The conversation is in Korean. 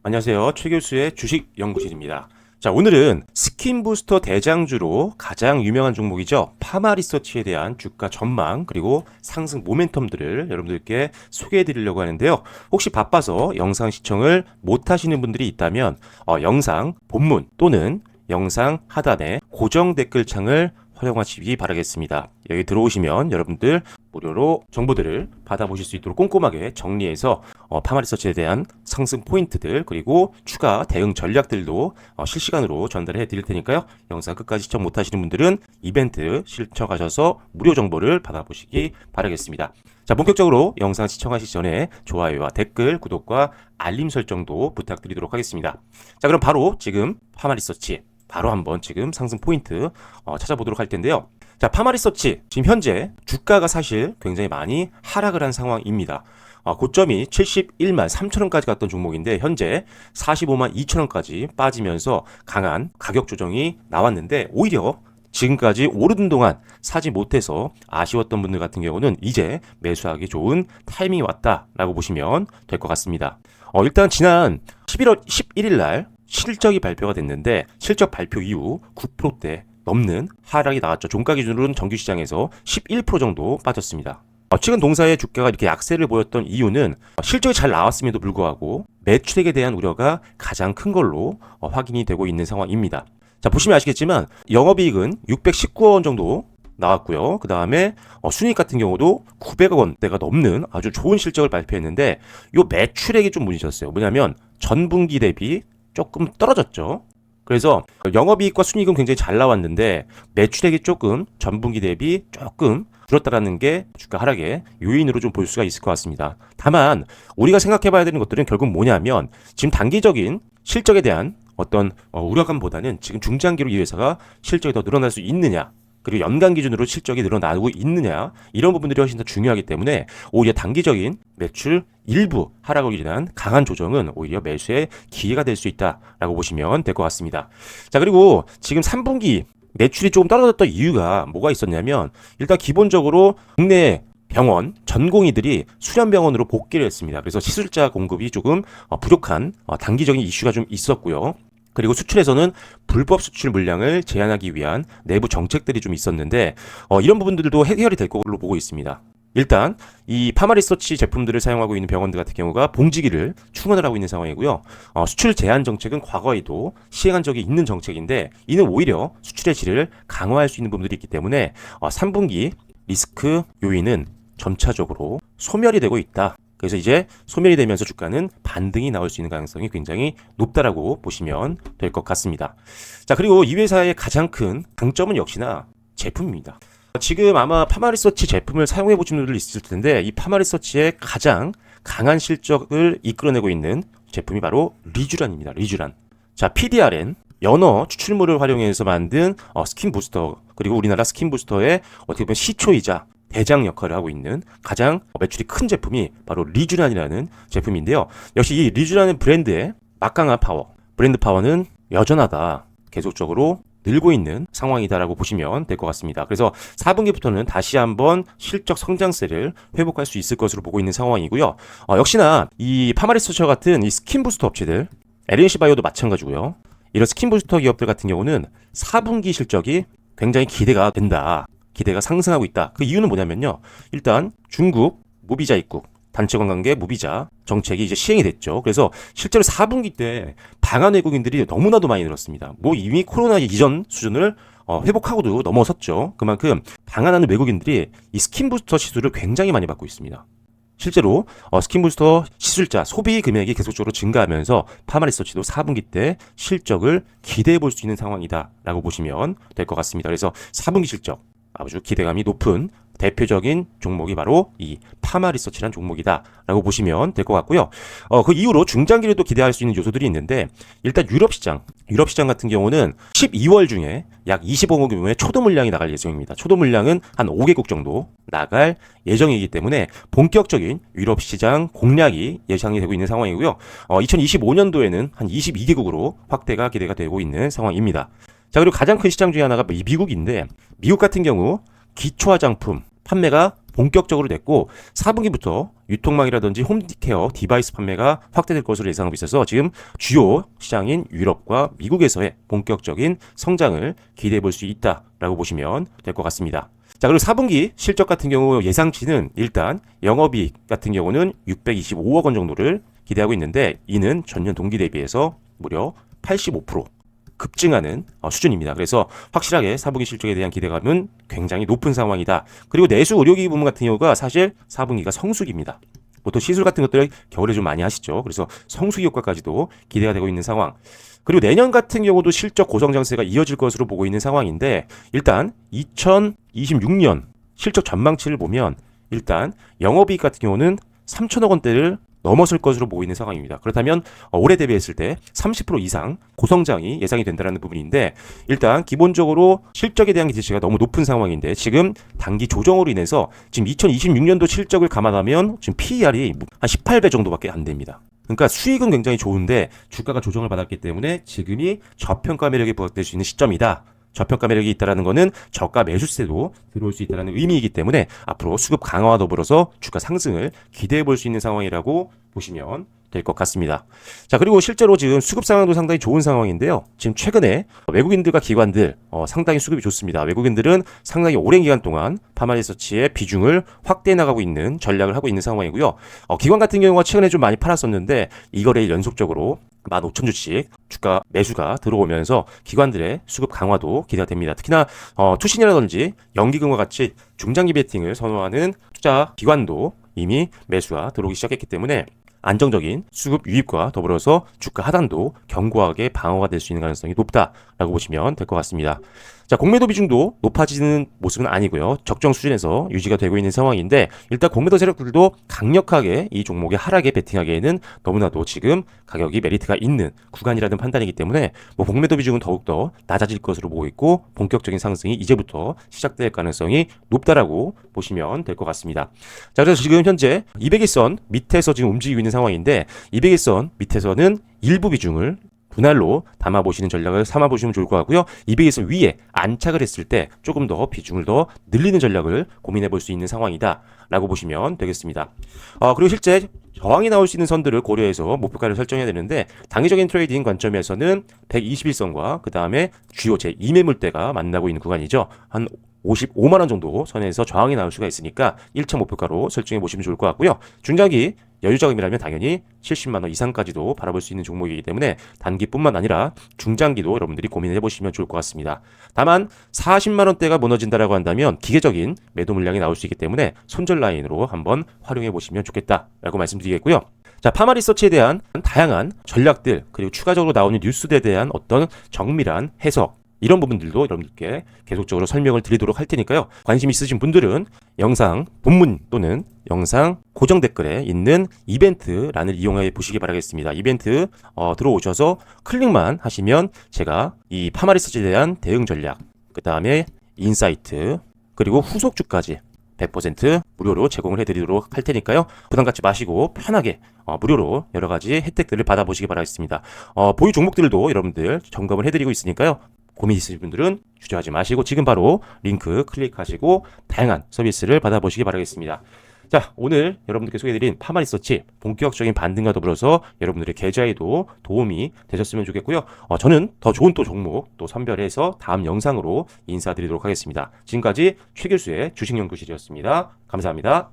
안녕하세요. 최 교수의 주식 연구실입니다. 자, 오늘은 스킨부스터 대장주로 가장 유명한 종목이죠. 파마리서치에 대한 주가 전망 그리고 상승 모멘텀들을 여러분들께 소개해 드리려고 하는데요. 혹시 바빠서 영상 시청을 못 하시는 분들이 있다면 영상 본문 또는 영상 하단에 고정 댓글창을 활용하시기 바라겠습니다. 여기 들어오시면 여러분들 무료로 정보들을 받아보실 수 있도록 꼼꼼하게 정리해서 파마리서치에 대한 상승 포인트들 그리고 추가 대응 전략들도 실시간으로 전달해 드릴 테니까요. 영상 끝까지 시청 못 하시는 분들은 이벤트 신청하셔서 무료 정보를 받아보시기 바라겠습니다. 자, 본격적으로 영상 시청하시기 전에 좋아요와 댓글, 구독과 알림 설정도 부탁드리도록 하겠습니다. 자, 그럼 바로 지금 파마리서치 바로 한번 지금 상승 포인트 찾아보도록 할 텐데요. 자, 파마리서치 지금 현재 주가가 사실 굉장히 많이 하락을 한 상황입니다. 고점이 71만 3천원까지 갔던 종목인데 현재 45만 2천원까지 빠지면서 강한 가격 조정이 나왔는데 오히려 지금까지 오르는 동안 사지 못해서 아쉬웠던 분들 같은 경우는 이제 매수하기 좋은 타이밍이 왔다라고 보시면 될 것 같습니다. 일단 지난 11월 11일 날 실적이 발표가 됐는데 실적 발표 이후 9%대 넘는 하락이 나왔죠. 종가 기준으로는 정규시장에서 11% 정도 빠졌습니다. 최근 동사의 주가가 이렇게 약세를 보였던 이유는 실적이 잘 나왔음에도 불구하고 매출액에 대한 우려가 가장 큰 걸로 확인이 되고 있는 상황입니다. 자, 보시면 아시겠지만 영업이익은 619원 정도 나왔고요. 그 다음에 순이익 같은 경우도 900억 원대가 넘는 아주 좋은 실적을 발표했는데 이 매출액이 좀 문제였어요. 뭐냐면 전분기 대비 조금 떨어졌죠. 그래서 영업이익과 순이익은 굉장히 잘 나왔는데 매출액이 조금 전분기 대비 조금 줄었다라는 게 주가 하락의 요인으로 좀 볼 수가 있을 것 같습니다. 다만 우리가 생각해 봐야 되는 것들은 결국 뭐냐면 지금 단기적인 실적에 대한 어떤 우려감보다는 지금 중장기로 이 회사가 실적이 더 늘어날 수 있느냐 그리고 연간 기준으로 실적이 늘어나고 있느냐 이런 부분들이 훨씬 더 중요하기 때문에 오히려 단기적인 매출 일부 하락을 일어난 강한 조정은 오히려 매수의 기회가 될 수 있다라고 보시면 될 것 같습니다. 자, 그리고 지금 3분기 매출이 조금 떨어졌던 이유가 뭐가 있었냐면 일단 기본적으로 국내 병원, 전공의들이 수련병원으로 복귀를 했습니다. 그래서 시술자 공급이 조금 부족한 단기적인 이슈가 좀 있었고요. 그리고 수출에서는 불법 수출 물량을 제한하기 위한 내부 정책들이 좀 있었는데 이런 부분들도 해결이 될 걸로 보고 있습니다. 일단 이 파마리서치 제품들을 사용하고 있는 병원들 같은 경우가 봉지기를 충원을 하고 있는 상황이고요. 수출 제한 정책은 과거에도 시행한 적이 있는 정책인데 이는 오히려 수출의 질을 강화할 수 있는 부분들이 있기 때문에 3분기 리스크 요인은 점차적으로 소멸이 되고 있다. 그래서 이제 소멸이 되면서 주가는 반등이 나올 수 있는 가능성이 굉장히 높다라고 보시면 될 것 같습니다. 자, 그리고 이 회사의 가장 큰 강점은 역시나 제품입니다. 지금 아마 파마리서치 제품을 사용해 보신 분들 있을 텐데 이 파마리서치의 가장 강한 실적을 이끌어내고 있는 제품이 바로 리쥬란입니다. 리쥬란. 자, PDRN 연어 추출물을 활용해서 만든 스킨 부스터 그리고 우리나라 스킨 부스터의 어떻게 보면 시초이자 대장 역할을 하고 있는 가장 매출이 큰 제품이 바로 리쥬란이라는 제품인데요. 역시 이 리쥬란은 브랜드의 막강한 파워, 브랜드 파워는 여전하다. 계속적으로 늘고 있는 상황이다라고 보시면 될 것 같습니다. 그래서 4분기부터는 다시 한번 실적 성장세를 회복할 수 있을 것으로 보고 있는 상황이고요. 역시나 이 파마리서치와 같은 이 스킨 부스터 업체들, LNC 바이오도 마찬가지고요. 이런 스킨 부스터 기업들 같은 경우는 4분기 실적이 굉장히 기대가 된다. 기대가 상승하고 있다. 그 이유는 뭐냐면요. 일단 중국 무비자 입국, 단체 관광객 무비자 정책이 이제 시행이 됐죠. 그래서 실제로 4분기 때 방한 외국인들이 너무나도 많이 늘었습니다. 뭐 이미 코로나 이전 수준을 회복하고도 넘어섰죠. 그만큼 방한하는 외국인들이 이 스킨부스터 시술을 굉장히 많이 받고 있습니다. 실제로 스킨부스터 시술자 소비 금액이 계속적으로 증가하면서 파마리서치도 4분기 때 실적을 기대해 볼 수 있는 상황이다라고 보시면 될 것 같습니다. 그래서 4분기 실적 아주 기대감이 높은 대표적인 종목이 바로 이 파마리서치라는 종목이다라고 보시면 될 것 같고요. 그 이후로 중장기로도 기대할 수 있는 요소들이 있는데 일단 유럽 시장 같은 경우는 12월 중에 약 20억 규모의 초도 물량이 나갈 예정입니다. 초도 물량은 한 5개국 정도 나갈 예정이기 때문에 본격적인 유럽 시장 공략이 예상이 되고 있는 상황이고요. 2025년도에는 한 22개국으로 확대가 기대가 되고 있는 상황입니다. 자, 그리고 가장 큰 시장 중에 하나가 미국인데 미국 같은 경우 기초 화장품 판매가 본격적으로 됐고 4분기부터 유통망이라든지 홈케어 디바이스 판매가 확대될 것으로 예상하고 있어서 지금 주요 시장인 유럽과 미국에서의 본격적인 성장을 기대해 볼 수 있다라고 보시면 될 것 같습니다. 자, 그리고 4분기 실적 같은 경우 예상치는 일단 영업이익 같은 경우는 625억 원 정도를 기대하고 있는데 이는 전년 동기 대비해서 무려 85% 급증하는 수준입니다. 그래서 확실하게 4분기 실적에 대한 기대감은 굉장히 높은 상황이다. 그리고 내수 의료기기 부문 같은 경우가 사실 4분기가 성수기입니다. 보통 시술 같은 것들을 겨울에 좀 많이 하시죠. 그래서 성수기 효과까지도 기대가 되고 있는 상황. 그리고 내년 같은 경우도 실적 고성장세가 이어질 것으로 보고 있는 상황인데 일단 2026년 실적 전망치를 보면 일단 영업이익 같은 경우는 3천억 원대를 넘었을 것으로 보이는 상황입니다. 그렇다면 올해 대비했을 때 30% 이상 고성장이 예상이 된다는 부분인데 일단 기본적으로 실적에 대한 기대치가 너무 높은 상황인데 지금 단기 조정으로 인해서 지금 2026년도 실적을 감안하면 지금 PER이 한 18배 정도밖에 안 됩니다. 그러니까 수익은 굉장히 좋은데 주가가 조정을 받았기 때문에 지금이 저평가 매력이 부각될 수 있는 시점이다. 저평가 매력이 있다는 것은 저가 매수세도 들어올 수 있다는 의미이기 때문에 앞으로 수급 강화와 더불어서 주가 상승을 기대해 볼 수 있는 상황이라고 보시면 될 것 같습니다. 자, 그리고 실제로 지금 수급 상황도 상당히 좋은 상황인데요. 지금 최근에 외국인들과 기관들 상당히 수급이 좋습니다. 외국인들은 상당히 오랜 기간 동안 파마리서치의 비중을 확대해 나가고 있는 전략을 하고 있는 상황이고요. 기관 같은 경우가 최근에 좀 많이 팔았었는데 이거래일 연속적으로 15,000주씩 주가 매수가 들어오면서 기관들의 수급 강화도 기대가 됩니다. 특히나 투신이라든지 연기금과 같이 중장기 베팅을 선호하는 투자 기관도 이미 매수가 들어오기 시작했기 때문에 안정적인 수급 유입과 더불어서 주가 하단도 견고하게 방어가 될 수 있는 가능성이 높다라고 보시면 될 것 같습니다. 자, 공매도 비중도 높아지는 모습은 아니고요. 적정 수준에서 유지가 되고 있는 상황인데 일단 공매도 세력들도 강력하게 이 종목의 하락에 베팅하기에는 너무나도 지금 가격이 메리트가 있는 구간이라는 판단이기 때문에 공매도 비중은 더욱더 낮아질 것으로 보고 있고 본격적인 상승이 이제부터 시작될 가능성이 높다라고 보시면 될 것 같습니다. 자, 그래서 지금 현재 200일선 밑에서 지금 움직이고 있는 상황인데 200일선 밑에서는 일부 비중을 분할로 담아보시는 전략을 삼아보시면 좋을 것 같고요. 200에서 위에 안착을 했을 때 조금 더 비중을 더 늘리는 전략을 고민해 볼 수 있는 상황이다 라고 보시면 되겠습니다. 그리고 실제 저항이 나올 수 있는 선들을 고려해서 목표가를 설정해야 되는데 단기적인 트레이딩 관점에서는 121선과 그 다음에 주요 제2매물대가 만나고 있는 구간이죠. 한 55만 원 정도 선에서 저항이 나올 수가 있으니까 1차 목표가로 설정해 보시면 좋을 것 같고요. 중장기 여유 자금이라면 당연히 70만 원 이상까지도 바라볼 수 있는 종목이기 때문에 단기뿐만 아니라 중장기도 여러분들이 고민해 보시면 좋을 것 같습니다. 다만 40만 원대가 무너진다라고 한다면 기계적인 매도 물량이 나올 수 있기 때문에 손절 라인으로 한번 활용해 보시면 좋겠다라고 말씀드리겠고요. 자, 파마리서치에 대한 다양한 전략들 그리고 추가적으로 나오는 뉴스들에 대한 어떤 정밀한 해석 이런 부분들도 여러분들께 계속적으로 설명을 드리도록 할 테니까요. 관심 있으신 분들은 영상 본문 또는 영상 고정 댓글에 있는 이벤트란을 이용해 보시기 바라겠습니다. 이벤트 들어오셔서 클릭만 하시면 제가 이 파마리서치에 대한 대응 전략, 그 다음에 인사이트, 그리고 후속주까지 100% 무료로 제공을 해드리도록 할 테니까요. 부담 갖지 마시고 편하게 무료로 여러 가지 혜택들을 받아보시기 바라겠습니다. 보유 종목들도 여러분들 점검을 해드리고 있으니까요. 고민 있으신 분들은 주저하지 마시고 지금 바로 링크 클릭하시고 다양한 서비스를 받아보시기 바라겠습니다. 자, 오늘 여러분들께 소개해드린 파마리서치 본격적인 반등과 더불어서 여러분들의 계좌에도 도움이 되셨으면 좋겠고요. 저는 더 좋은 또 종목 또 선별해서 다음 영상으로 인사드리도록 하겠습니다. 지금까지 최길수의 주식연구실이었습니다. 감사합니다.